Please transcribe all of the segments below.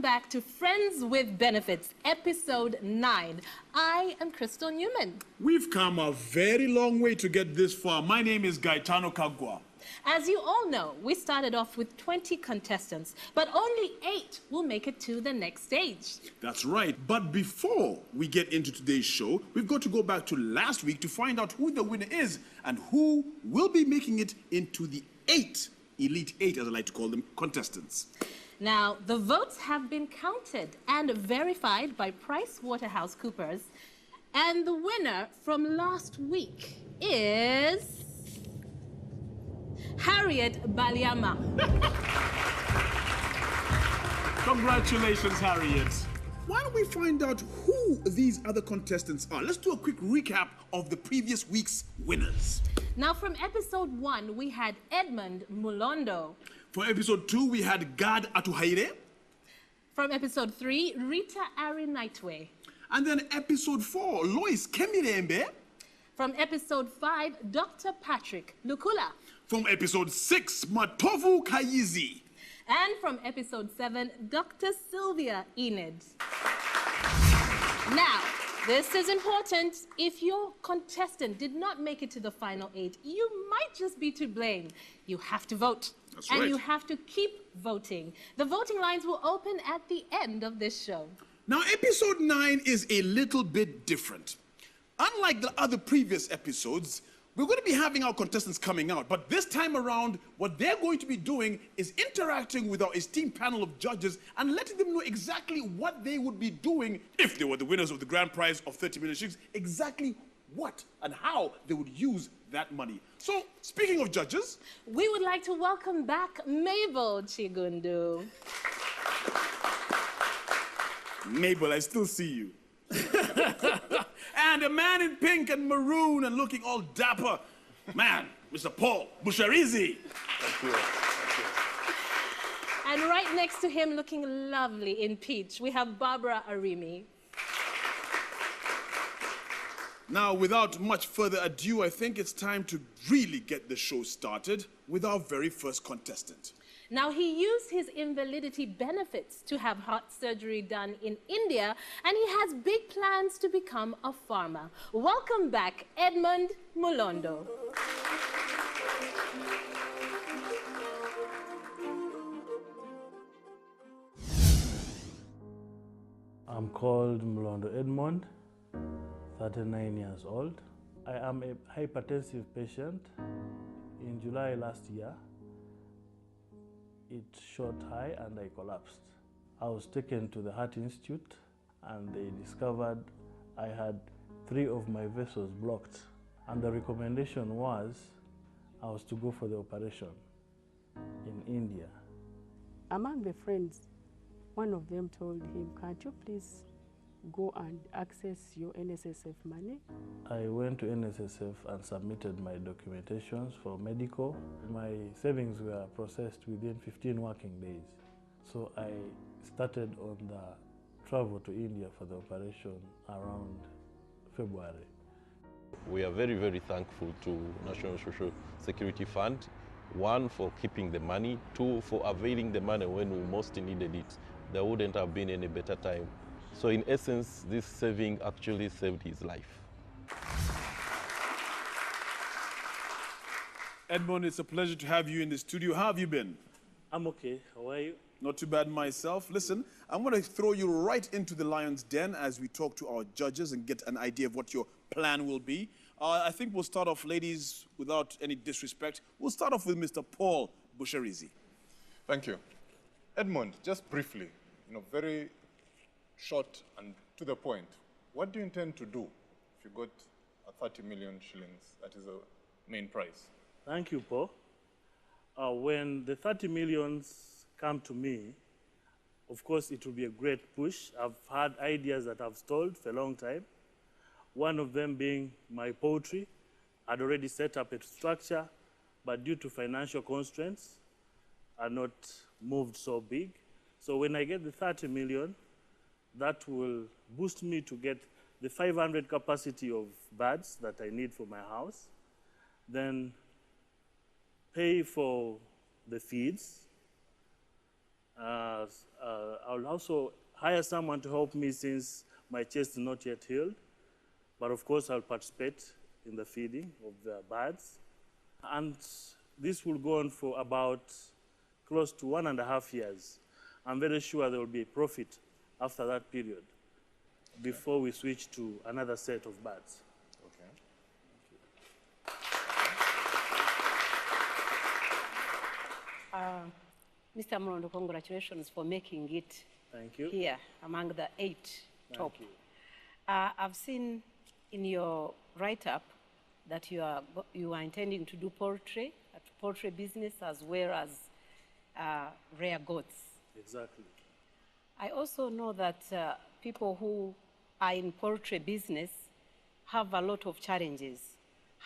back to Friends with Benefits, Episode 9. I am Crystal Newman. We've come a very long way to get this far. My name is Gaetano Kagwa. As you all know, we started off with 20 contestants, but only 8 will make it to the next stage. That's right. But before we get into today's show, we've got to go back to last week to find out who the winner is and who will be making it into the 8, Elite 8 as I like to call them, contestants. Now, the votes have been counted and verified by PricewaterhouseCoopers, and the winner from last week is Harriet Baliama. Congratulations, Harriet. Why don't we find out who these other contestants are? Let's do a quick recap of the previous week's winners. Now, from episode 1, we had Edmund Mulondo. For episode 2, we had Gad Atuhaire. From episode 3, Rita Ari Nightway. And then episode 4, Lois Kemirembe. From episode 5, Dr. Patrick Lukula. From episode 6, Matovu Kayizi. And from episode 7, Dr. Sylvia Enid. Now, this is important. If your contestant did not make it to the final 8, you might just be to blame. You have to vote. That's right. And you have to keep voting. The voting lines will open at the end of this show. Now, episode 9 is a little bit different. Unlike the other previous episodes, we're going to be having our contestants coming out, but this time around, what they're going to be doing is interacting with our esteemed panel of judges and letting them know exactly what they would be doing if they were the winners of the grand prize of 30 million shillings, exactly what and how they would use that money. So, speaking of judges, we would like to welcome back Mabel Chigundu. Mabel, I still see you. And a man in pink and maroon and looking all dapper. Man, Mr. Paul Busharizi. Thank you. And right next to him, looking lovely in peach, we have Barbara Arimi. Now, without much further ado, I think it's time to really get the show started with our very first contestant. Now, he used his invalidity benefits to have heart surgery done in India, and he has big plans to become a farmer. Welcome back, Edmund Mulondo. I'm called Mulondo Edmond, 39 years old. I am a hypertensive patient. In July last year, it shot high and I collapsed. I was taken to the Heart Institute and they discovered I had 3 of my vessels blocked. And the recommendation was I was to go for the operation in India. Among the friends, one of them told him, "Can't you please go and access your NSSF money?" I went to NSSF and submitted my documentations for medical. My savings were processed within 15 working days. So I started on the travel to India for the operation around February. We are very, very thankful to National Social Security Fund. 1, for keeping the money. 2, for availing the money when we most needed it. There wouldn't have been any better time. So in essence, this saving actually saved his life. Edmond, it's a pleasure to have you in the studio. How have you been? I'm okay. How are you? Not too bad myself. Listen, I'm going to throw you right into the lion's den as we talk to our judges and get an idea of what your plan will be. I think we'll start off, ladies, without any disrespect. We'll start off with Mr. Paul Busharizi. Thank you. Edmond, just briefly, very short and to the point, what do you intend to do if you got a 30 million shillings? That is the main prize. Thank you, Paul. When the 30 millions come to me, of course, it will be a great push. I've had ideas that I've stalled for a long time. One of them being my poultry. I'd already set up a structure, but due to financial constraints, are not moved so big. So when I get the 30 million, that will boost me to get the 500 capacity of birds that I need for my house, then pay for the feeds, I'll also hire someone to help me since my chest is not yet healed. But of course, I'll participate in the feeding of the birds. And this will go on for about close to 1.5 years. I'm very sure there will be a profit after that period before we switch to another set of birds. Mr. Mrondo, congratulations for making it Thank you. here among the 8 top. Thank you. I've seen in your write-up that you are intending to do poultry business as well as rare goats. Exactly. I also know that people who are in poultry business have a lot of challenges.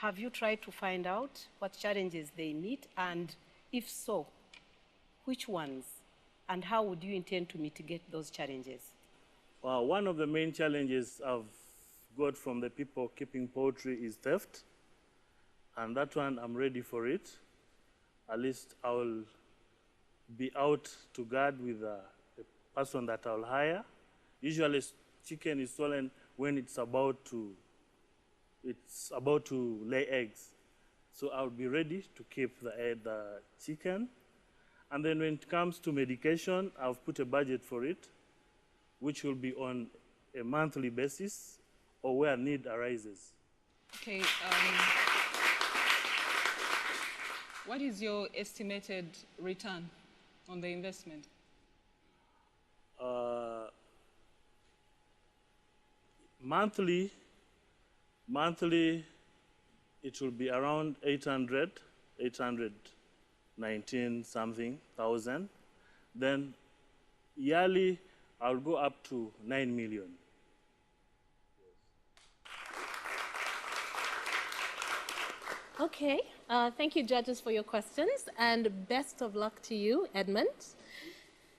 Have you tried to find out what challenges they meet, and if so, which ones, and how would you intend to mitigate those challenges? Well, one of the main challenges I've got from the people keeping poultry is theft. And that one, I'm ready for it. At least I will be out to guard with a person that I'll hire. Usually chicken is stolen when it's about to lay eggs. So I'll be ready to keep the chicken. And then when it comes to medication, I've put a budget for it, which will be on a monthly basis or where need arises. Okay. What is your estimated return on the investment? Monthly, it will be around 819 something thousand. Then yearly, I'll go up to 9 million. Okay, thank you, judges, for your questions, and best of luck to you, Edmund.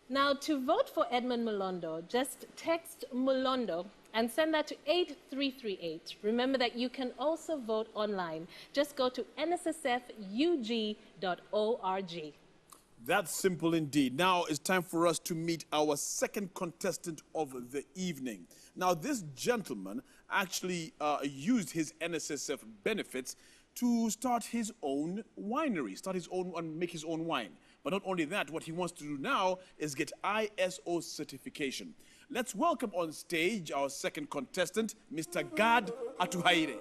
Now, to vote for Edmund Molondo, just text Molondo and send that to 8338. Remember that you can also vote online. Just go to nssfug.org. That's simple indeed. Now it's time for us to meet our second contestant of the evening. Now, this gentleman actually used his NSSF benefits to start his own winery, make his own wine. But not only that, what he wants to do now is get ISO certification. Let's welcome on stage our second contestant, Mr. Gad Atuhaire.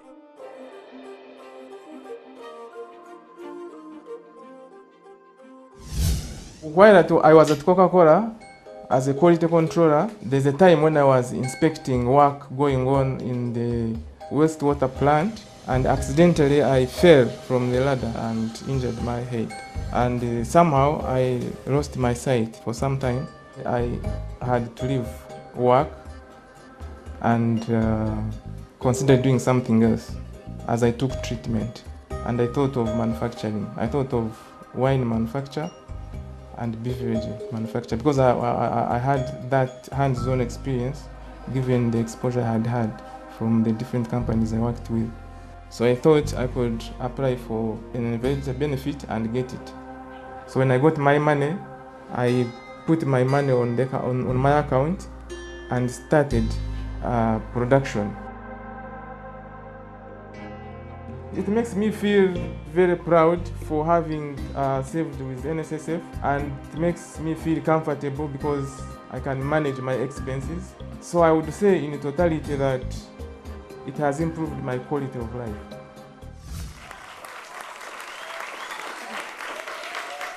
While I was at Coca-Cola as a quality controller, there's a time when I was inspecting work going on in the wastewater plant, and accidentally I fell from the ladder and injured my head. And somehow I lost my sight for some time. I had to leave work and considered doing something else as I took treatment. And I thought of manufacturing. I thought of wine manufacture and beverage manufacture, because I had that hands-on experience given the exposure I had had from the different companies I worked with. So I thought I could apply for an investor benefit and get it. So when I got my money, I put my money on my account and started production. It makes me feel very proud for having saved with NSSF, and it makes me feel comfortable because I can manage my expenses. So I would say in totality that it has improved my quality of life.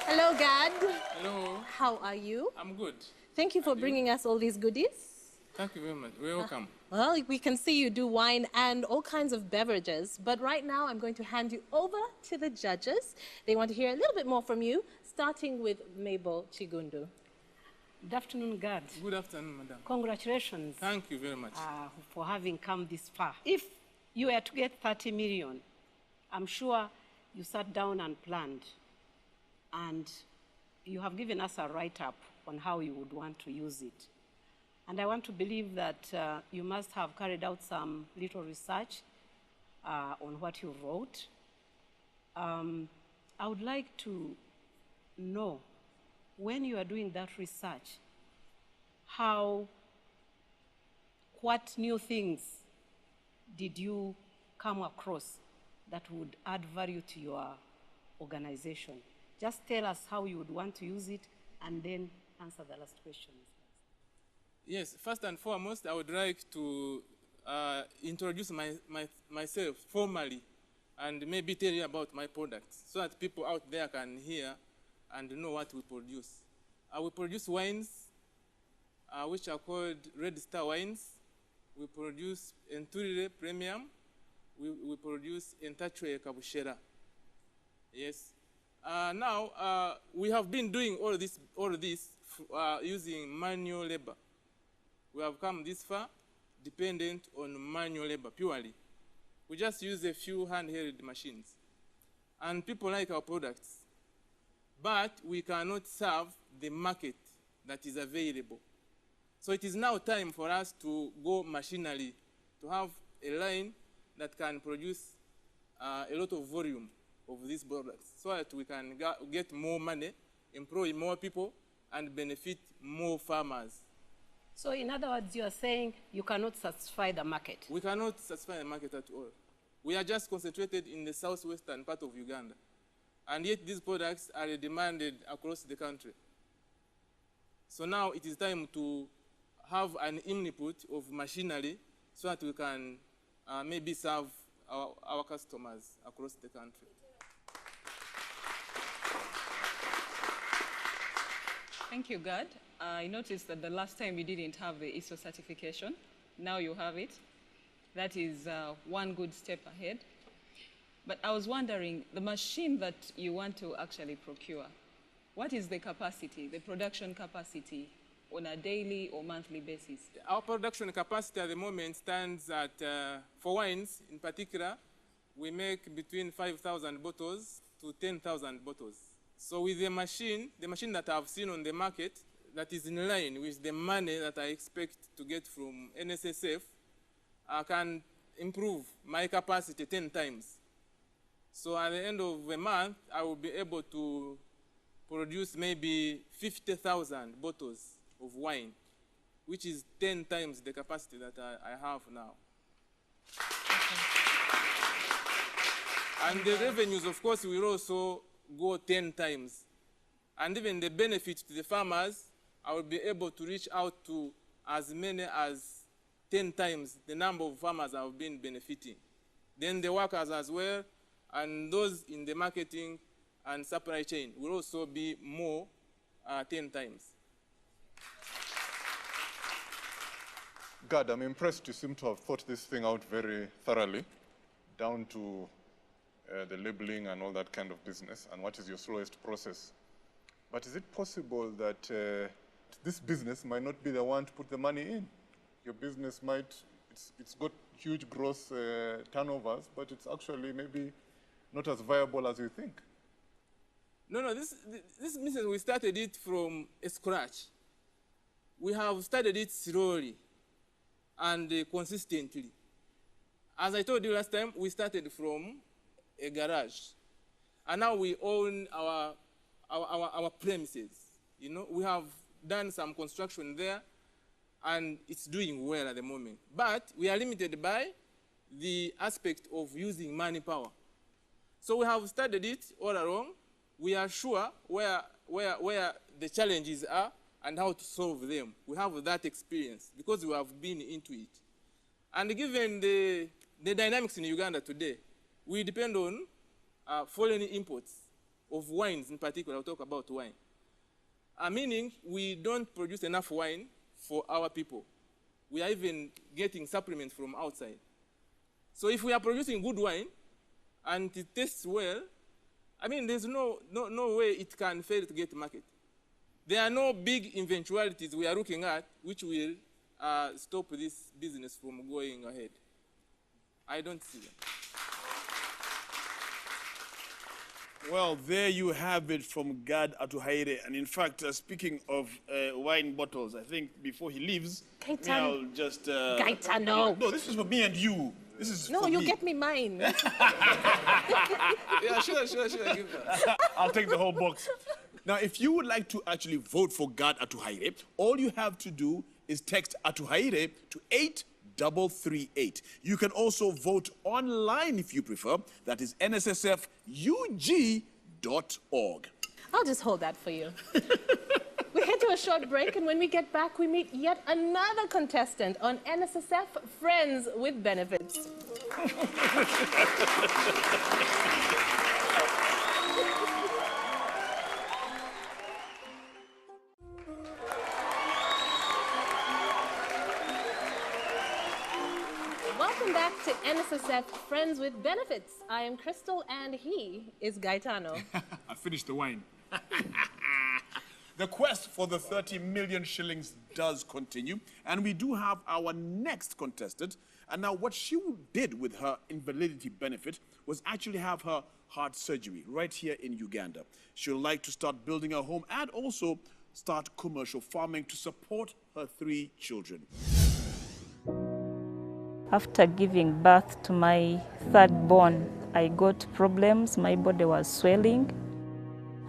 Hello, Gad. Hello. How are you? I'm good. Thank you for bringing us all these goodies. Thank you very much. You're welcome. Well, we can see you do wine and all kinds of beverages, but right now I'm going to hand you over to the judges. They want to hear a little bit more from you, starting with Mabel Chigundu. Good afternoon, Gad. Good afternoon, madam. Congratulations. Thank you very much. For having come this far. If you were to get 30 million, I'm sure you sat down and planned, and you have given us a write-up on how you would want to use it. And I want to believe that you must have carried out some little research on what you wrote. I would like to know when you are doing that research, what new things did you come across that would add value to your organization? Just tell us how you would want to use it and then answer the last question. Yes, first and foremost, I would like to introduce myself formally and maybe tell you about my products so that people out there can hear and know what we produce. We produce wines which are called Red Star wines. We produce Enturire Premium. We produce Entachwe Kabushera. Yes. Now, we have been doing all this using manual labor. We have come this far dependent on manual labor purely. We just use a few handheld machines. And people like our products. But we cannot serve the market that is available. So it is now time for us to go machinery, to have a line that can produce a lot of volume of these products so that we can get more money, employ more people, and benefit more farmers. So in other words, you are saying you cannot satisfy the market? We cannot satisfy the market at all. We are just concentrated in the southwestern part of Uganda. And yet these products are demanded across the country. So now it is time to have an input of machinery so that we can maybe serve our customers across the country. Thank you, Gad. I noticed that the last time you didn't have the ISO certification. Now you have it. That is one good step ahead. But I was wondering, the machine that you want to actually procure, what is the capacity, the production capacity on a daily or monthly basis? Our production capacity at the moment stands at, for wines in particular, we make between 5,000 bottles to 10,000 bottles. So with the machine that I've seen on the market, that is in line with the money that I expect to get from NSSF, I can improve my capacity 10 times. So at the end of the month, I will be able to produce maybe 50,000 bottles of wine, which is 10 times the capacity that I have now. And the revenues, of course, will also go 10 times. And even the benefit to the farmers, I will be able to reach out to as many as 10 times the number of farmers I have been benefiting. Then the workers as well, and those in the marketing and supply chain will also be more 10 times. Gad, I'm impressed you seem to have thought this thing out very thoroughly, down to the labeling and all that kind of business, and what is your slowest process. But is it possible that this business might not be the one to put the money in? Your business might, it's got huge gross turnovers, but it's actually maybe not as viable as you think. No, this business, we started it from scratch. We have started it slowly and consistently. As I told you last time, we started from a garage. And now we own our premises. You know, we have done some construction there, and it's doing well at the moment. But we are limited by the aspect of using manpower. So we have studied it all along. We are sure where the challenges are and how to solve them. We have that experience because we have been into it. And given the dynamics in Uganda today, we depend on foreign imports of wines in particular. I'll talk about wine. Meaning we don't produce enough wine for our people. We are even getting supplements from outside. So if we are producing good wine and it tastes well, I mean, there's no way it can fail to get market. There are no big eventualities we are looking at which will stop this business from going ahead. I don't see them. Well, there you have it from Gad Atuhaire. And in fact, speaking of wine bottles, I think before he leaves, I'll just... Gaetano. No, this is for me and you. This is No, for you me. get me mine. Yeah, sure, give that. I'll take the whole box. Now, if you would like to actually vote for God Atuhaire, all you have to do is text Atuhaire to 8338. You can also vote online if you prefer. That is nssfug.org. I'll just hold that for you. We head to a short break, and when we get back, we meet yet another contestant on NSSF Friends with Benefits. Welcome back to NSSF Friends with Benefits. I am Crystal, and he is Gaetano. I finished the wine. The quest for the 30 million shillings does continue, and we do have our next contestant. And now what she did with her invalidity benefit was actually have her heart surgery right here in Uganda. She'll like to start building a home and also start commercial farming to support her 3 children. After giving birth to my 3rd born, I got problems. My body was swelling.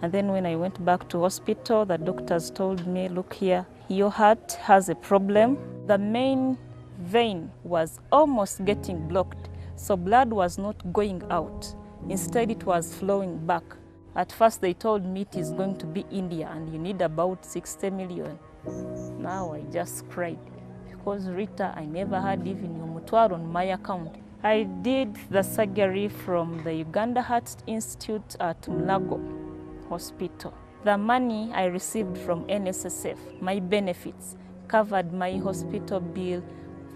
And then when I went back to hospital, the doctors told me, look here, your heart has a problem. The main vein was almost getting blocked, so blood was not going out. Instead, it was flowing back. At first, they told me it is going to be India, and you need about 60 million. Now I just cried, because Rita, I never had even Umutwaro on my account. I did the surgery from the Uganda Heart Institute at Mulago Hospital. The money I received from NSSF, my benefits, covered my hospital bill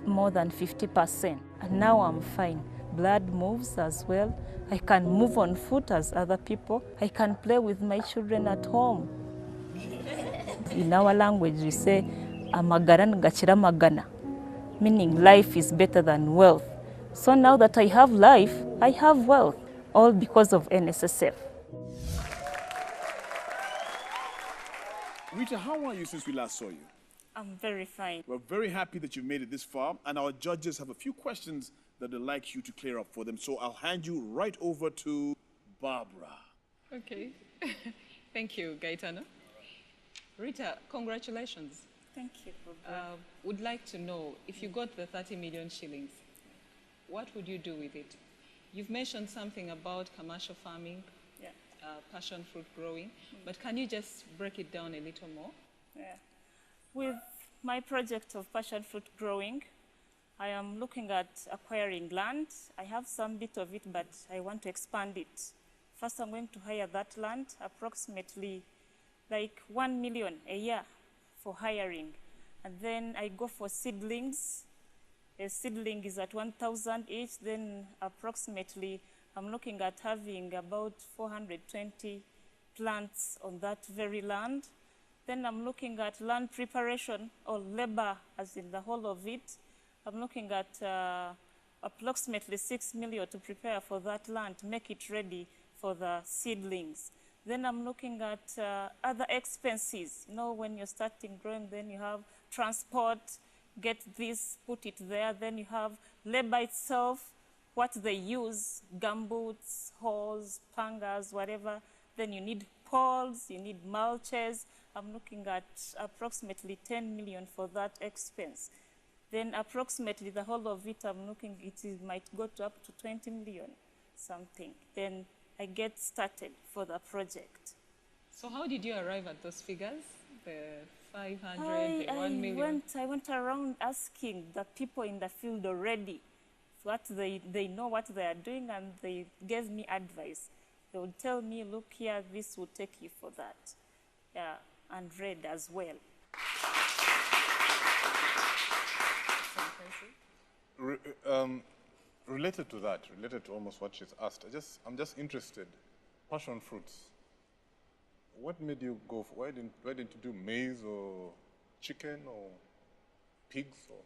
more than 50%. And now I'm fine. Blood moves as well. I can move on foot as other people. I can play with my children at home. In our language, we say, amagara ngachira magana, meaning life is better than wealth. So now that I have life, I have wealth, all because of NSSF. Rita, how are you since we last saw you? I'm very fine. We're very happy that you've made it this far, and our judges have a few questions that they'd like you to clear up for them. So I'll hand you right over to Barbara. Okay. Thank you, Gaetano. Rita, congratulations. Thank you. Would like to know, if you got the 30 million shillings, what would you do with it? You've mentioned something about commercial farming, Yeah. Passion fruit growing, but can you just break it down a little more? Yeah. With my project of passion fruit growing, I am looking at acquiring land. I have some bit of it, but I want to expand it. First, I'm going to hire that land, approximately like 1 million a year for hiring. And then I go for seedlings. A seedling is at 1,000 each. Then approximately, I'm looking at having about 420 plants on that very land. Then I'm looking at land preparation or labor, as in the whole of it. I'm looking at approximately 6 million to prepare for that land, to make it ready for the seedlings. Then I'm looking at other expenses. You know, when you're starting growing, then you have transport, get this, put it there. Then you have labor itself, what they use, gumboots, hoes, pangas, whatever. Then you need poles, you need mulches. I'm looking at approximately 10 million for that expense. Then approximately the whole of it, I'm looking, might go to up to 20 million something. Then I get started for the project. So how did you arrive at those figures? The 500, the 1 million? I went around asking the people in the field already what they know what they are doing, and they gave me advice. They would tell me, look here, this will take you for that. Yeah, and red as well. Related to that, related to almost what she's asked, I'm just interested. Passion fruits. What made you go for? Why didn't you do maize or chicken or pigs? Or?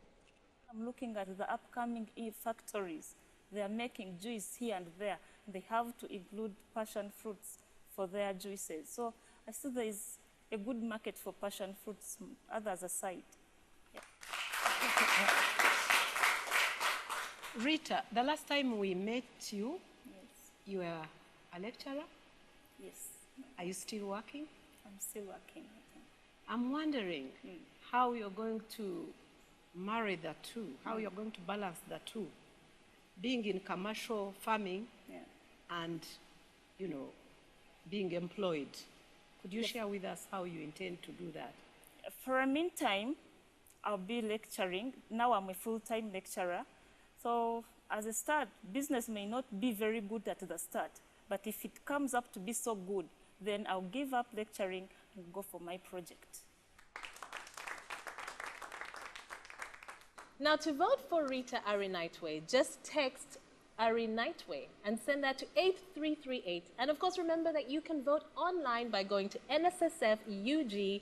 I'm looking at the upcoming factories. They are making juice here and there. They have to include passion fruits for their juices. So I see there is a good market for passion fruits, others aside. Yeah. Rita, the last time we met you, Yes. you were a lecturer. Yes. Are you still working? I'm still working. I think. I'm wondering how you're going to marry the two, how you're going to balance the two. Being in commercial farming and, you know, being employed. Could you share with us how you intend to do that? For a meantime, I'll be lecturing. Now I'm a full-time lecturer. So as a start, business may not be very good at the start, but if it comes up to be so good, then I'll give up lecturing and go for my project. Now, to vote for Rita Arinightway, just text Arinightway and send that to 8338. And of course, remember that you can vote online by going to nssfug.org.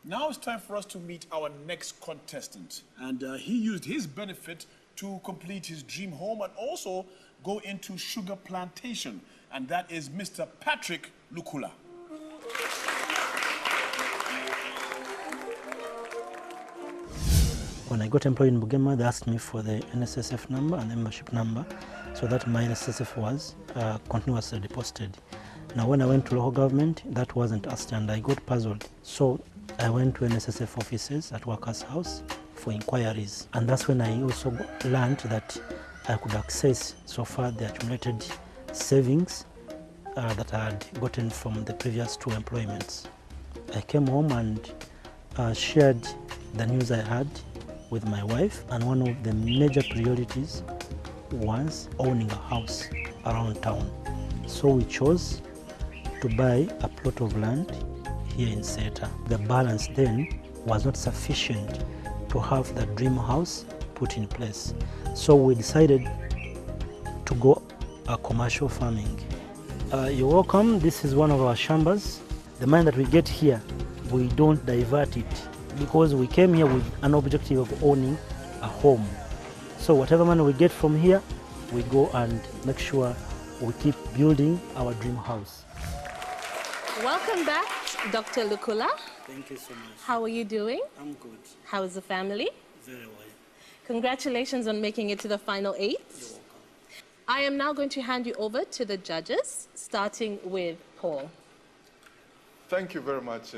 Now it's time for us to meet our next contestant. And he used his benefit to complete his dream home and also go into sugar plantation. And that is Mr. Patrick Lukula. When I got employed in Bugema, they asked me for the NSSF number and the membership number, so that my NSSF was continuously deposited. Now, when I went to local government, that wasn't asked, and I got puzzled. So I went to NSSF offices at Workers' House for inquiries, and that's when I also learned that I could access so far the accumulated savings that I had gotten from the previous 2 employments. I came home and shared the news I had with my wife, and one of the major priorities was owning a house around town. So we chose to buy a plot of land here in Seta. The balance then was not sufficient to have the dream house put in place. So we decided to go commercial farming. You're welcome. This is one of our shambas. The money that we get here, we don't divert it, because we came here with an objective of owning a home. So whatever money we get from here, we go and make sure we keep building our dream house. Welcome back, Dr. Lukula. Thank you so much. How are you doing? I'm good. How is the family? Very well. Congratulations on making it to the final 8. You're welcome. I am now going to hand you over to the judges, starting with Paul. Thank you very much,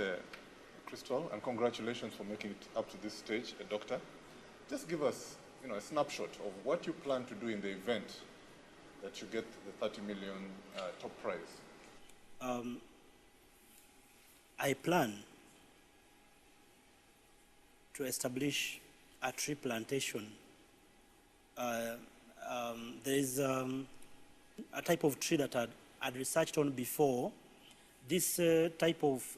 Crystal, and congratulations for making it up to this stage, Doctor. Just give us, a snapshot of what you plan to do in the event that you get the 30 million top prize. I plan to establish a tree plantation. There is a type of tree that I'd researched on before. This type of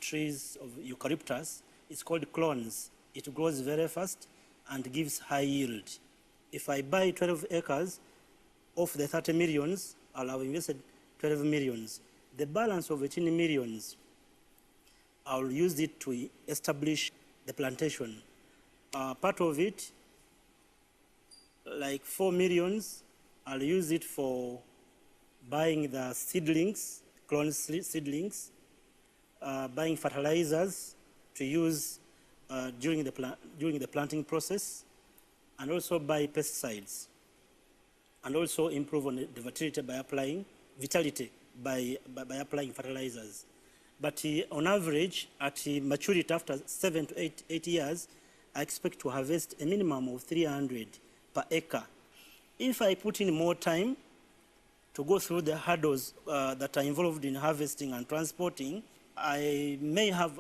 trees of eucalyptus is called clones. It grows very fast and gives high yield. If I buy 12 acres of the 30 millions, I'll have invested 12 millions. The balance of 18 millions, I'll use it to establish the plantation. Part of it, like 4 millions, I'll use it for buying the seedlings, clone seedlings, buying fertilizers to use during the planting process, and also buy pesticides, and also improve on the vitality by applying fertilizers. But on average, at maturity after 7 to 8 years, I expect to harvest a minimum of 300 per acre. If I put in more time to go through the hurdles that are involved in harvesting and transporting, I may have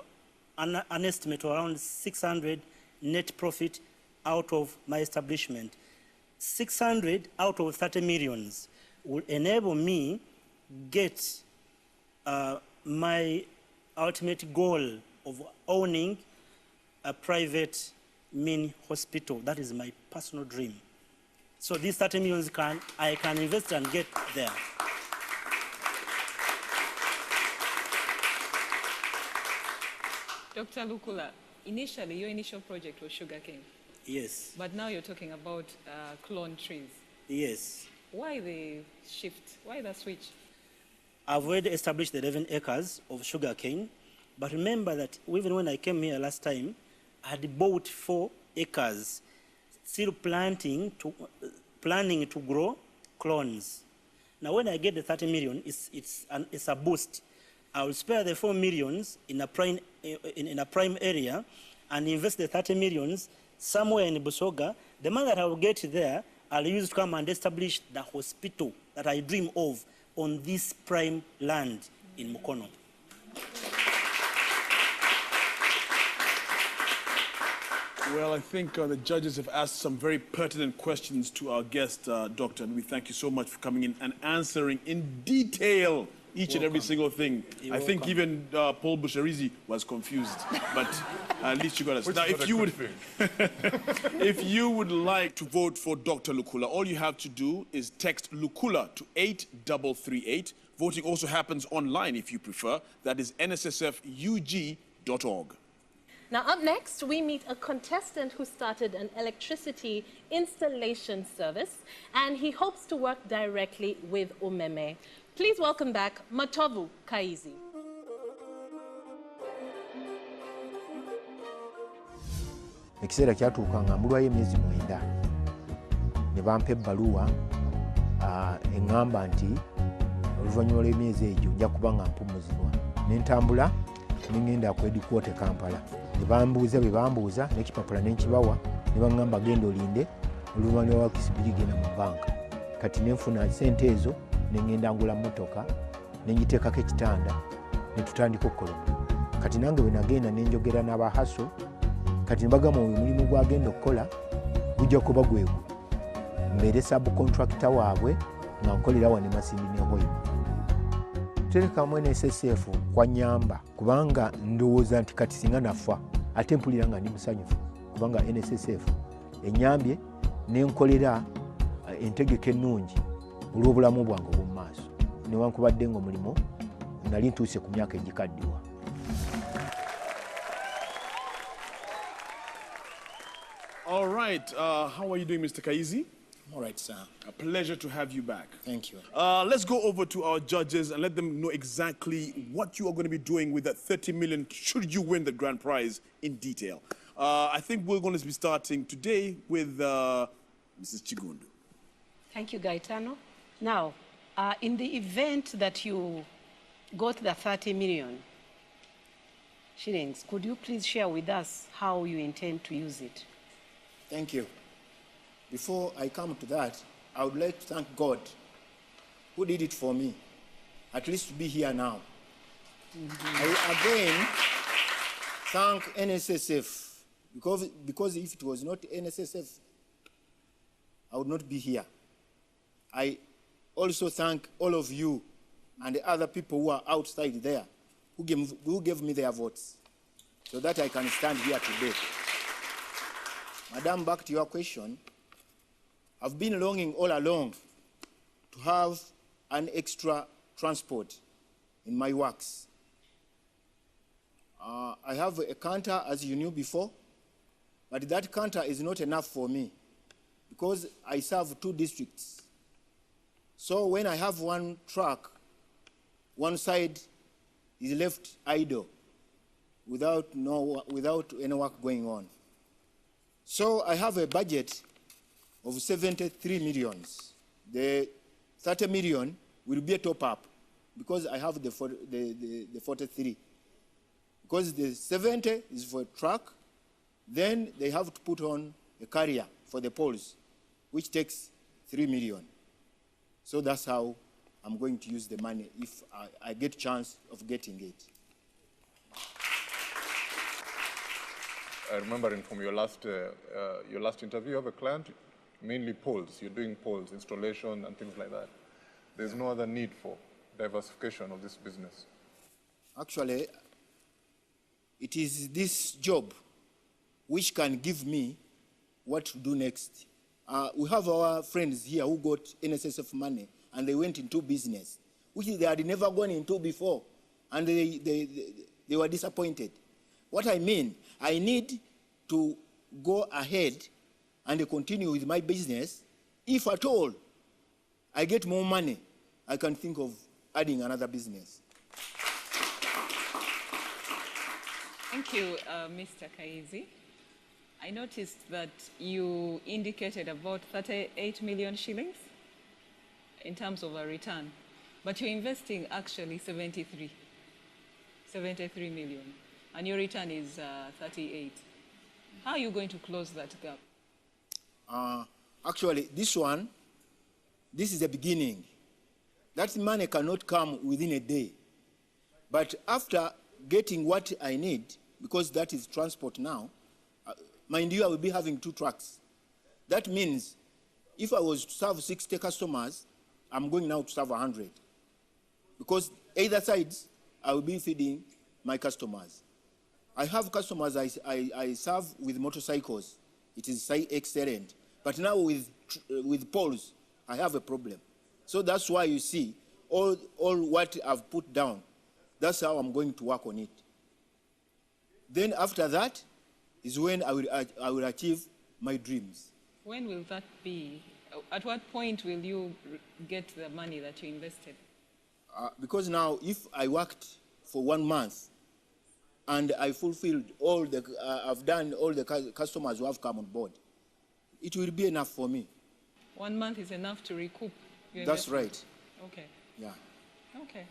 an estimate of around 600 net profit out of my establishment. 600 out of 30 millions will enable me get my ultimate goal of owning a private mini hospital. That is my personal dream. So these 30 millions I can invest and get there. Dr. Lukula, initially, your initial project was sugarcane. Yes. But now you're talking about clone trees. Yes. Why the shift? Why the switch? I've already established the 11 acres of sugarcane, but remember that even when I came here last time, I had bought 4 acres, still planning to grow clones. Now, when I get the 30 million, it's a boost I will spare the 4 millions in a prime, in a prime area and invest the 30 millions somewhere in Busoga. The money that I will get there, I'll use to come and establish the hospital that I dream of on this prime land in Mukono. Well, I think the judges have asked some very pertinent questions to our guest, Doctor, and we thank you so much for coming in and answering in detail each and every single thing. I think even Paul Busharizi was confused, but at least you got us. Now, if you would like to vote for Dr. Lukula, all you have to do is text Lukula to 8338. Voting also happens online if you prefer. That is nssfug.org. Now, up next, we meet a contestant who started an electricity installation service, and he hopes to work directly with Umeme. Please welcome back Matovu Kaizi. Ekiseera kyatuuka nga mbulwayo emyezi 9 ne bampa ebbaluwa eŋŋamba nti oluvannyuma lw'emyezi egyo nja kuba nga mpumuzibwa. Ne ntambula ne ŋŋenda ku headquarter Kampala. Ne bambuuza bye bambuuza n'ekipapula ne nkibawa ne baŋŋamba genda olinde oluvannyuma lwa kisibiri genda mu banka. Kati ne nfuna ssente ezo ne ŋŋenda ngula mmotoka ne ngiteekako ekitanda ne tutandika okukola. Kati nange bwe nagenda ne njogera n'abahaso kati ne bagamba oyo omulimu gwagenda okukola gujja kuba gwegwe. Mbeere subcontractor waabwe nga nkolera wano Masindi ne Hoyi. Terekamu NSSF kwa nyamba kubanga ndowooza nti kati singa nafa ate mpulira nga ndi musanyufu kubanga NSSF enyambye n'enkolera entegeka ennungi olw'obulamu bwange obw'omu maaso newankubadde ng'omulimu nali ntuuse ku myaka egikaddiwa. All right. How are you doing, Mr. Kaizi? All right, sir. A pleasure to have you back. Thank you. Let's go over to our judges and let them know exactly what you are going to be doing with that 30 million should you win the grand prize in detail. I think we're going to be starting today with Mrs. Chigundu. Thank you, Gaetano. Now, in the event that you got the 30 million shillings, could you please share with us how you intend to use it? Thank you. Before I come to that, I would like to thank God who did it for me, at least to be here now. I will again thank NSSF, because if it was not NSSF, I would not be here. I also thank all of you and the other people who are outside there who gave me their votes so that I can stand here today. Madam, back to your question. I've been longing all along to have an extra transport in my works. I have a canter, as you knew before, but that canter is not enough for me because I serve 2 districts. So when I have one truck, one side is left idle without any work going on. So I have a budget of 73 millions. The 30 million will be a top-up because I have the 43. Because the 70 is for a truck, then they have to put on a carrier for the poles, which takes 3 million. So that's how I'm going to use the money if I get a chance of getting it. Remembering from your last interview, you have a client, mainly poles. You're doing poles, installation and things like that. There's no other need for diversification of this business. Actually, it is this job which can give me what to do next. We have our friends here who got NSSF money and they went into business, which they had never gone into before, and they were disappointed. What I mean, I need to go ahead and continue with my business. If at all I get more money, I can think of adding another business. Thank you, Mr. Kaizi. I noticed that you indicated about 38 million shillings in terms of a return, but you're investing actually 73. 73 million, and your return is 38. How are you going to close that gap? Actually, this is the beginning. That money cannot come within a day. But after getting what I need, because that is transport now, mind you, I will be having 2 trucks. That means if I was to serve 60 customers, I'm going now to serve 100. Because either sides, I will be feeding my customers. I have customers I serve with motorcycles. It is excellent. But now with poles, I have a problem. So that's why you see all what I've put down. That's how I'm going to work on it. Then after that is when I will achieve my dreams. When will that be? At what point will you get the money that you invested? Because now, if I worked for 1 month and I fulfilled I've done all the customers who have come on board, it will be enough for me. 1 month is enough to recoup your That's investment? right. Okay. Yeah. Okay.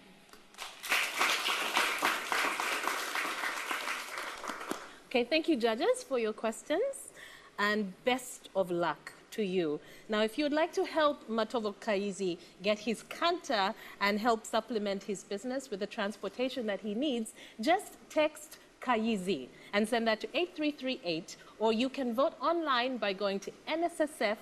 Okay, thank you, judges, for your questions, and best of luck to you. Now, if you'd like to help Matovo Kaizi get his canter and help supplement his business with the transportation that he needs, just text Kaizi and send that to 8338, or you can vote online by going to nssfug.org.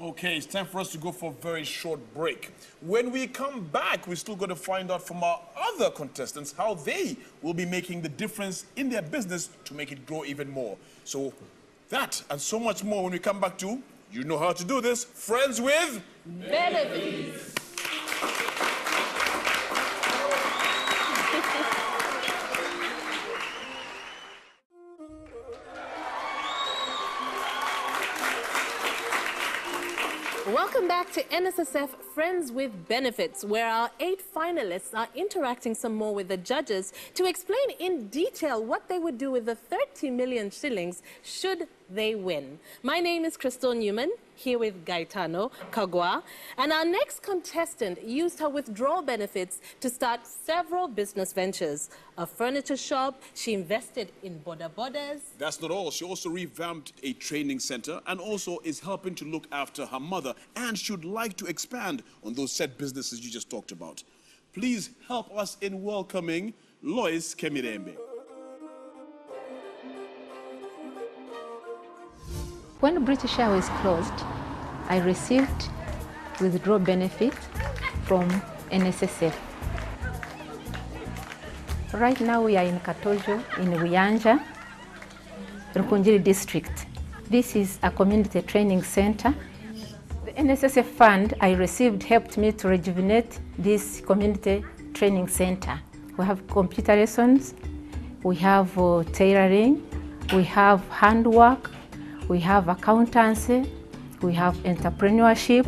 Okay, it's time for us to go for a very short break. When we come back, we're still going to find out from our other contestants how they will be making the difference in their business to make it grow even more. So that and so much more when we come back to, you know how to do this, Friends with Benefits. Welcome back to NSSF Friends with Benefits, where our 8 finalists are interacting some more with the judges to explain in detail what they would do with the 30 million shillings should they win. My name is Crystal Newman, here with Gaetano Kagwa, and our next contestant used her withdrawal benefits to start several business ventures. A furniture shop, she invested in Boda Bodas. That's not all. She also revamped a training center and also is helping to look after her mother and should like to expand on those said businesses you just talked about. Please help us in welcoming Lois Kemirembe. When British Airways closed, I received withdrawal benefit from NSSF. Right now we are in Katojo, in Wiyanja, Rukunjiri district. This is a community training center. The NSSF fund I received helped me to rejuvenate this community training center. We have computer lessons, we have tailoring, we have handwork, we have accountancy, we have entrepreneurship.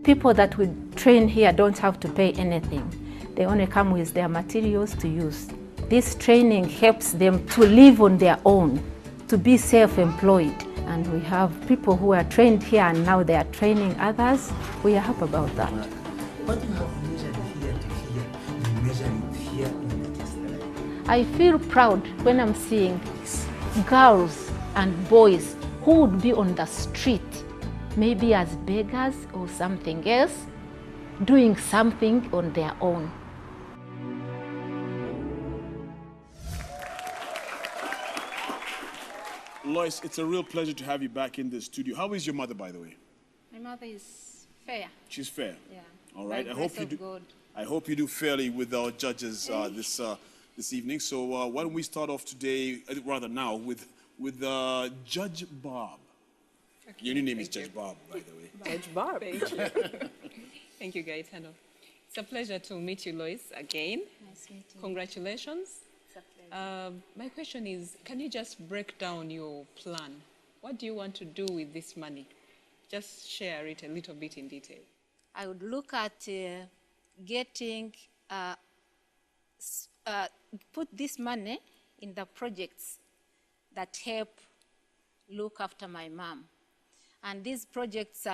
People that we train here don't have to pay anything. They only come with their materials to use. This training helps them to live on their own, to be self-employed. And we have people who are trained here and now they are training others. We are happy about that. What you have measured here to here, you measure it here in the test. I feel proud when I'm seeing girls and boys who would be on the street, maybe as beggars or something else, doing something on their own. Lois, it's a real pleasure to have you back in the studio. How is your mother, by the way? My mother is fair. She's fair? Yeah. All right. By I hope grace you of do. God. I hope you do fairly with our judges this evening. So why don't we start off today, rather now, with Judge Bob. Okay. Your new name is Judge Bob, by the way. Judge Bob. Thank you. Thank you, Gaetano. It's a pleasure to meet you, Lois, again. Nice meeting you. Congratulations. It's a pleasure. My question is, can you just break down your plan? What do you want to do with this money? Just share it a little bit in detail. I would look at getting, put this money in the projects that help look after my mom. And these projects,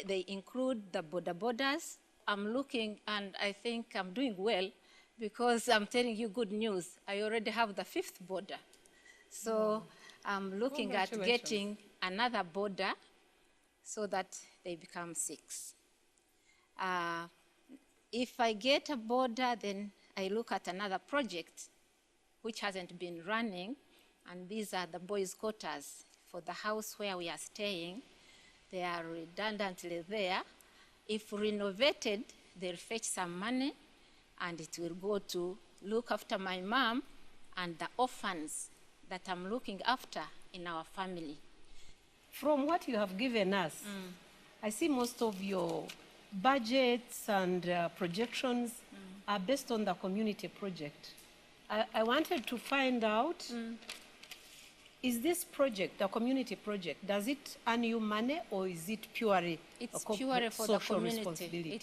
they include the Boda Bodas, I'm looking, and I think I'm doing well, because I'm telling you good news. I already have the 5th border. So I'm looking at getting another border so that they become 6. If I get a border, then I look at another project which hasn't been running, and these are the boys' quarters for the house where we are staying. They are redundantly there. If renovated, they'll fetch some money, and it will go to look after my mom and the orphans that I'm looking after in our family. From what you have given us, I see most of your budgets and projections are based on the community project. I wanted to find out, is this project, the community project, does it earn you money, or is it purely It's purely for the community.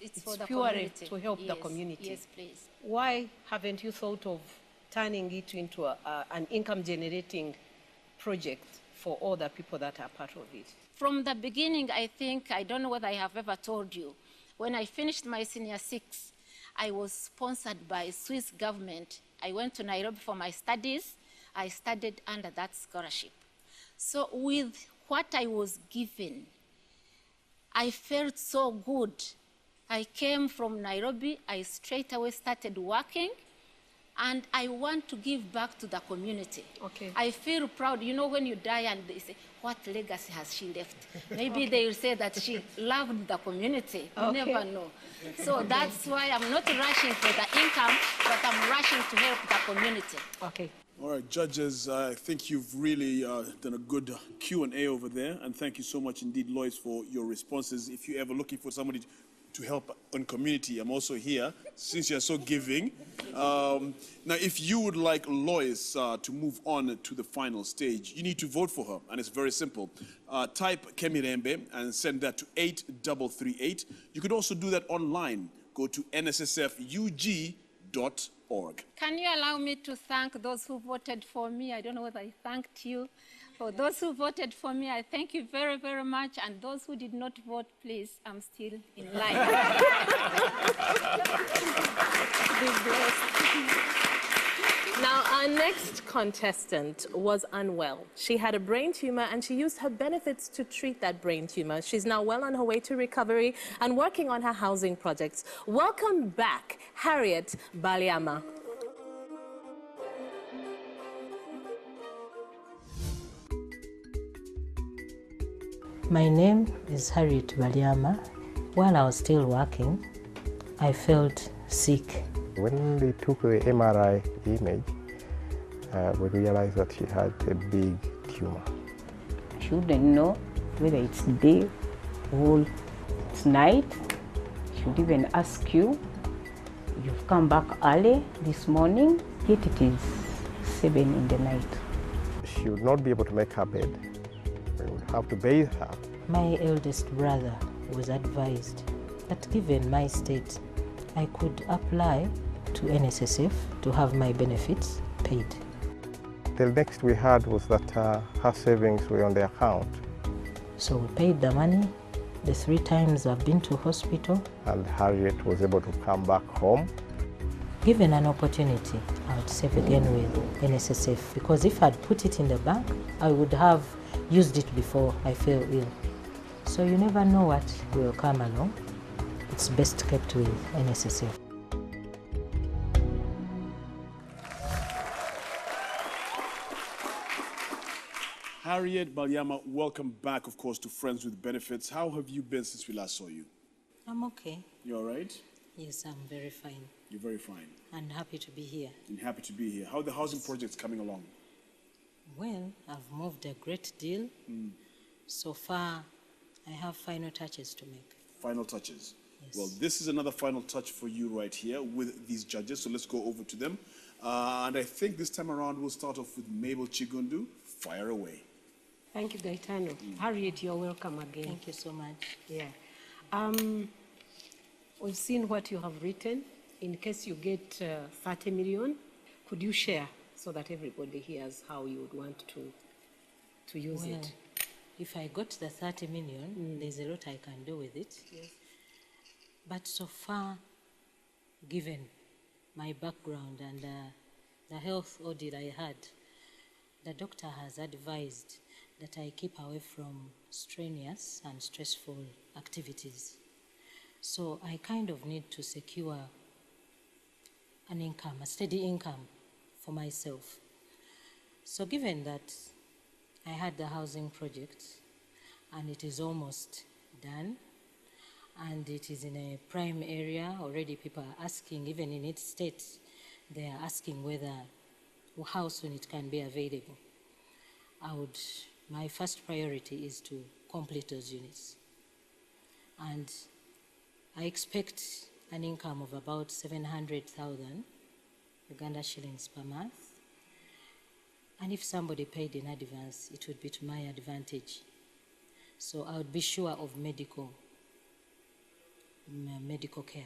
It's for the community. To help the community. Yes, please. Why haven't you thought of turning it into an income-generating project for all the people that are part of it? From the beginning, I think, I don't know whether I have ever told you, when I finished my senior 6, I was sponsored by Swiss government. I went to Nairobi for my studies. I studied under that scholarship. So with what I was given, I felt so good. I came from Nairobi, I straight away started working, and I want to give back to the community. Okay. I feel proud. You know, when you die and they say, what legacy has she left? Maybe they will say that she loved the community. You never know. So that's why I'm not rushing for the income, but I'm rushing to help the community. Okay. All right, judges, I think you've really done a good Q&A over there, and thank you so much indeed, Lois, for your responses. If you're ever looking for somebody to help on community, I'm also here, since you're so giving. Now, if you would like Lois to move on to the final stage, you need to vote for her, and it's very simple. Type Kemirembe and send that to 8338. You could also do that online. Go to nssfug.org. Can you allow me to thank those who voted for me? I don't know whether I thanked you. For those who voted for me, I thank you very, very much. And those who did not vote, please, I'm still in line. Be blessed. Now, our next contestant was unwell. She had a brain tumor, and she used her benefits to treat that brain tumor. She's now well on her way to recovery and working on her housing projects. Welcome back, Harriet Baliama. My name is Harriet Baliama. While I was still working, I felt sick. When they took the MRI image, we realized that she had a big tumor. Shouldn't know whether it's day or it's night. Should even ask you, you've come back early this morning, yet it is 7 in the night. She would not be able to make her bed. We would have to bathe her. My eldest brother was advised that given my state, I could apply to NSSF to have my benefits paid. The next we heard was that her savings were on the account. So we paid the money. The 3 times I've been to hospital. And Harriet was able to come back home. Given an opportunity, I would save again with NSSF, because if I'd put it in the bank, I would have used it before I fell ill. So you never know what will come along. It's best kept with NSSF. Harriet Baliama, welcome back, of course, to Friends with Benefits. How have you been since we last saw you? I'm okay. You all right? Yes, I'm very fine. You're very fine. And happy to be here. And happy to be here. How are the housing projects coming along? Well, I've moved a great deal. So far, I have final touches to make. Final touches? Yes. Well, this is another final touch for you right here with these judges, so let's go over to them. And I think this time around we'll start off with Mabel Chigundu. Fire away. Thank you, Gaetano. Harriet, you're welcome again. Thank you so much. Yeah. We've seen what you have written. In case you get 30 million, could you share so that everybody hears how you would want to use it? If I got the 30 million, there's a lot I can do with it. Yes. But so far, given my background and the health audit I had, the doctor has advised that I keep away from strenuous and stressful activities. So I kind of need to secure an income, a steady income for myself. So given that I had the housing project and it is almost done, and it is in a prime area, already people are asking, even in its state, they are asking how soon it can be available. My first priority is to complete those units. And I expect an income of about 700,000 Uganda shillings per month. And if somebody paid in advance, it would be to my advantage. So I would be sure of medical care.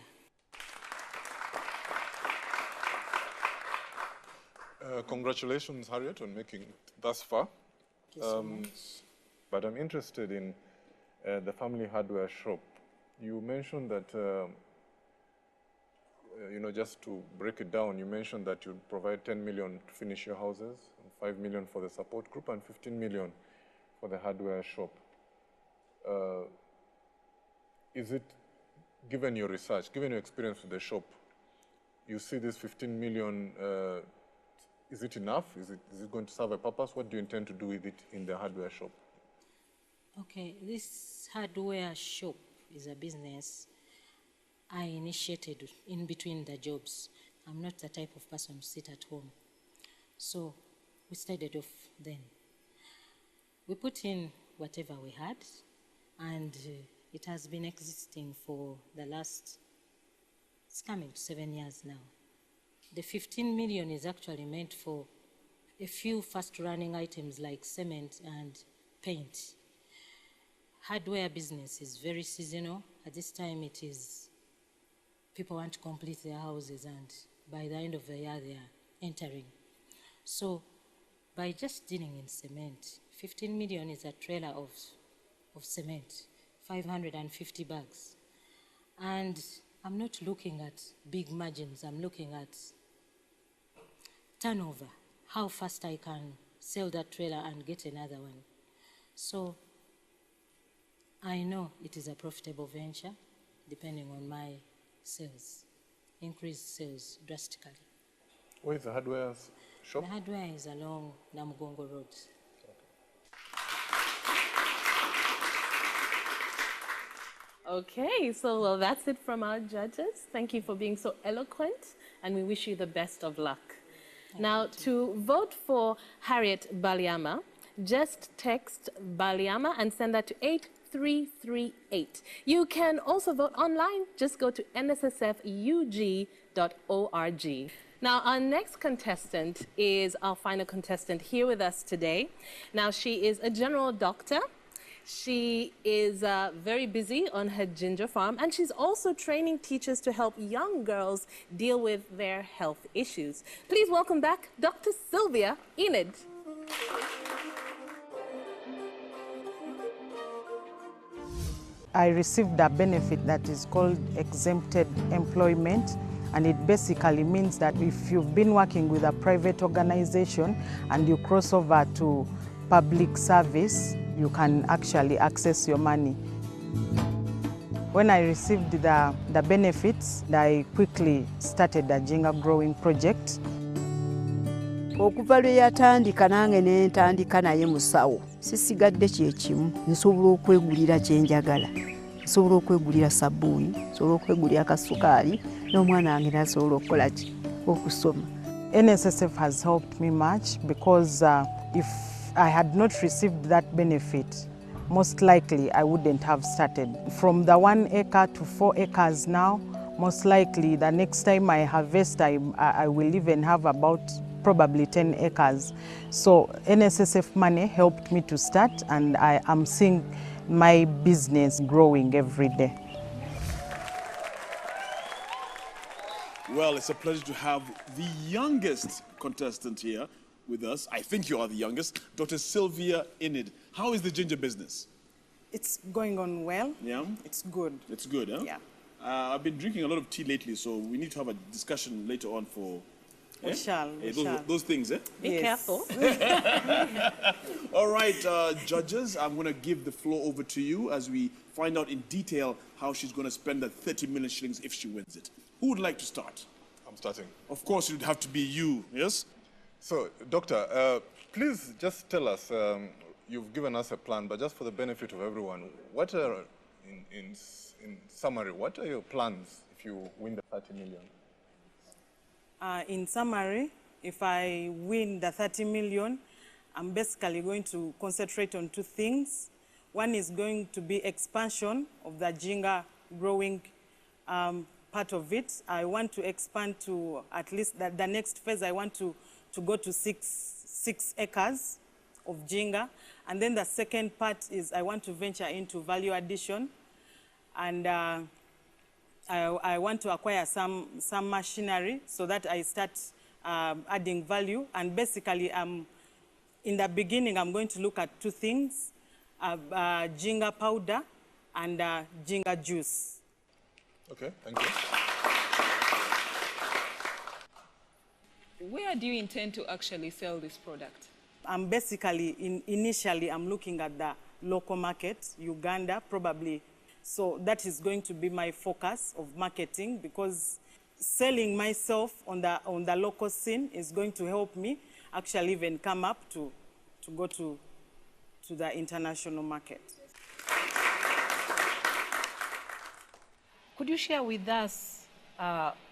Congratulations, Harriet, on making it thus far. Thank you so much. But I'm interested in the family hardware shop. You mentioned that, just to break it down, you mentioned that you'd provide 10 million to finish your houses, 5 million for the support group, and 15 million for the hardware shop. Is it, given your research, given your experience with the shop, you see this 15 million, is it enough? Is it going to serve a purpose? What do you intend to do with it in the hardware shop? Okay, this hardware shop is a business I initiated in between the jobs. I'm not the type of person to sit at home. So we started off then. We put in whatever we had, and it has been existing for the last, it's coming to 7 years now. The 15 million is actually meant for a few fast-running items like cement and paint. Hardware business is very seasonal. At this time, it is people want to complete their houses, and by the end of the year, they are entering. So by just dealing in cement, 15 million is a trailer of cement, 550 bags. And I'm not looking at big margins. I'm looking at turnover, how fast I can sell that trailer and get another one. So I know it is a profitable venture, depending on my sales, increased sales drastically. Where is the hardware shop? The hardware is along Namugongo Road. Okay, so well, that's it from our judges. Thank you for being so eloquent, and we wish you the best of luck. Now, to vote for Harriet Baliama, just text Baliama and send that to 8338. You can also vote online. Just go to nssfug.org. Now, our next contestant is our final contestant here with us today. Now, she is a general doctor. She is very busy on her ginger farm, and she's also training teachers to help young girls deal with their health issues. Please welcome back Dr. Sylvia Enid. I received a benefit that is called exempted employment, and it basically means that if you've been working with a private organization and you cross over to public service, you can actually access your money. When I received the benefits, I quickly started a Jinga growing project. Okuva lwe yatandika nange ne ntandika naye musawo sisigadde kyekimu nsobola okwegulira kye njagala nsobola okwegulira sabbuuni nsobola okwegulira akasukaali n'omwana wange nasobola okukola ki okusoma. NSSF has helped me much because if I had not received that benefit, most likely I wouldn't have started. From the 1 acre to 4 acres now, most likely the next time I harvest, I will even have about probably 10 acres. So NSSF money helped me to start, and I am seeing my business growing every day. Well, it's a pleasure to have the youngest contestant here with us. I think you are the youngest, Dr. Sylvia Enid. How is the ginger business? It's going on well. Yeah? It's good. It's good, huh? Yeah. I've been drinking a lot of tea lately, so we need to have a discussion later on for... We shall. Those things, eh? Be careful. All right, judges, I'm going to give the floor over to you as we find out in detail how she's going to spend the 30 million shillings if she wins it. Who would like to start? I'm starting. Of course, it would have to be you, yes? So, Doctor, please just tell us, you've given us a plan, but just for the benefit of everyone, what are, in summary, what are your plans if you win the 30 million? In summary, if I win the 30 million, I'm basically going to concentrate on two things. One is going to be expansion of the Jinga growing part of it. I want to expand to at least the next phase. I want to go to six acres of Jinga. And then the second part is I want to venture into value addition. And I want to acquire some machinery so that I start adding value. And basically, in the beginning, I'm going to look at two things, Jinga powder and Jinga juice. Okay, thank you. Where do you intend to actually sell this product? I'm basically, initially, I'm looking at the local market, Uganda, probably. So that is going to be my focus of marketing, because selling myself on the local scene is going to help me actually even come up to go to the international market. Could you share with us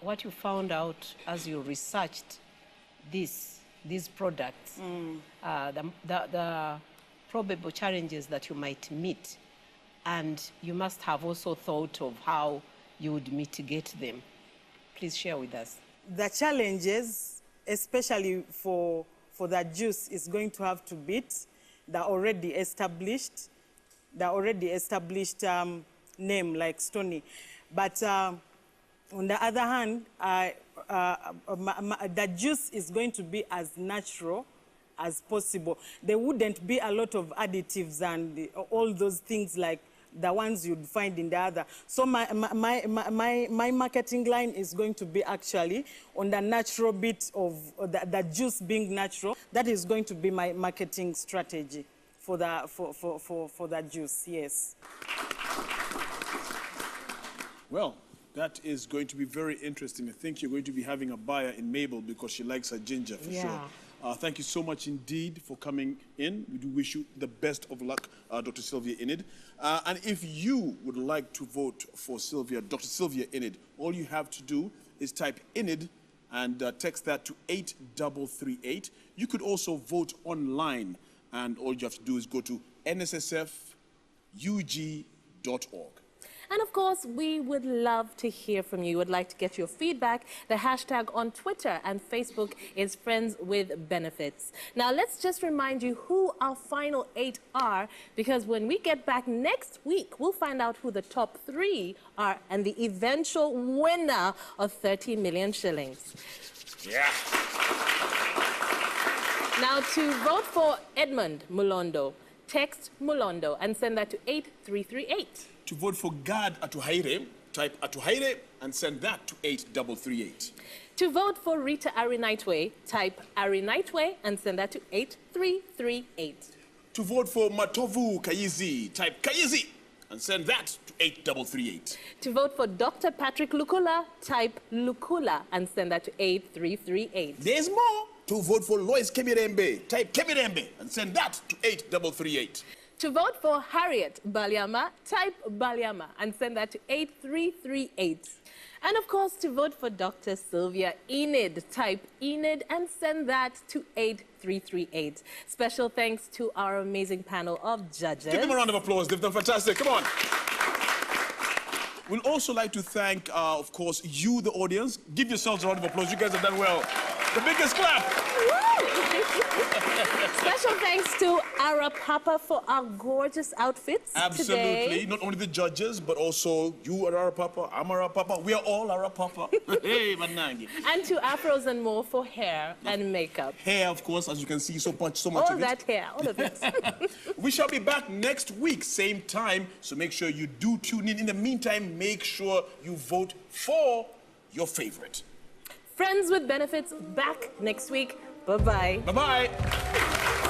what you found out as you researched these products, the probable challenges that you might meet? And you must have also thought of how you would mitigate them. Please share with us. The challenges, especially for the juice, is going to have to beat the already established name like Stony. But on the other hand, the juice is going to be as natural as possible. There wouldn't be a lot of additives and all those things like the ones you'd find in the other. So my marketing line is going to be actually on the natural bit of the juice being natural. That is going to be my marketing strategy for the juice, yes. Well, that is going to be very interesting. I think you're going to be having a buyer in Mabel because she likes her ginger for sure. Thank you so much indeed for coming in. We do wish you the best of luck, Dr. Sylvia Enid. And if you would like to vote for Dr. Sylvia Enid, all you have to do is type Enid and text that to 8338. You could also vote online, and all you have to do is go to nssfug.org. And of course, we would love to hear from you. Would like to get your feedback. The hashtag on Twitter and Facebook is Friends with Benefits. Now, let's just remind you who our final 8 are, because when we get back next week, we'll find out who the top 3 are and the eventual winner of 30 million shillings. Yeah. Now, to vote for Edmund Mulondo, text Mulondo and send that to 8338. To vote for Gad Atuhaire, type Atuhaire and send that to 8338. To vote for Rita Arinaitwe, type Arinaitwe and send that to 8338. To vote for Matovu Kayizi, type Kayizi and send that to 8338. To vote for Dr. Patrick Lukula, type Lukula and send that to 8338. There's more. To vote for Lois Kemirembe, type Kemirembe and send that to 8338. To vote for Harriet Baliama, type Baliama and send that to 8338. And of course, to vote for Dr. Sylvia Enid, type Enid and send that to 8338. Special thanks to our amazing panel of judges. Give them a round of applause. They've done fantastic. Come on. We'd also like to thank, of course, you, the audience. Give yourselves a round of applause. You guys have done well. The biggest clap. Special thanks to Ara Papa for our gorgeous outfits Absolutely. today. Not only the judges, but also you are Ara Papa, I'm Ara Papa. We are all Ara Papa. Hey, Manangi. And to Afros and More for hair and makeup. Hair, of course, as you can see, so much All of that it. hair, all of it. We shall be back next week, same time. So make sure you do tune in. In the meantime, make sure you vote for your favorite. Friends with Benefits back next week. Bye-bye. Bye-bye.